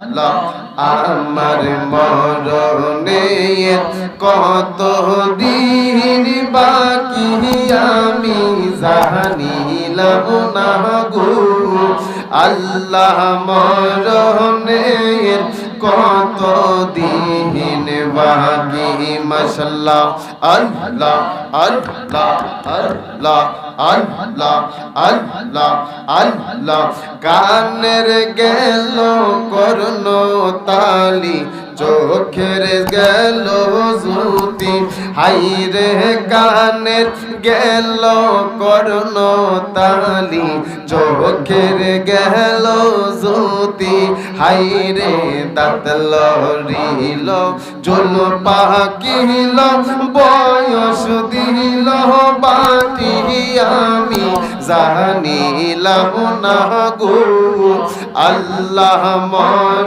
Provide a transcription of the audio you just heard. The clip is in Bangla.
আমার মরণে কত দিন বাকি আমি জানিলাম না গো আল্লাহ মরণে কত দিন বাকি মাশাআল্লাহ আল্লাহ আল্লাহ আল্লাহ আল্লাহ আল্লাহ আল্লাহ কানের গেল করন তালি চোখের গেল জুতি হাইরে কানের গেল করন তালি চোখের গেল জুতি হাইরে দাঁত লড়িল চুল পাকিল বয়স দিল বাটি আমি জানিলাম না গো আল্লাহ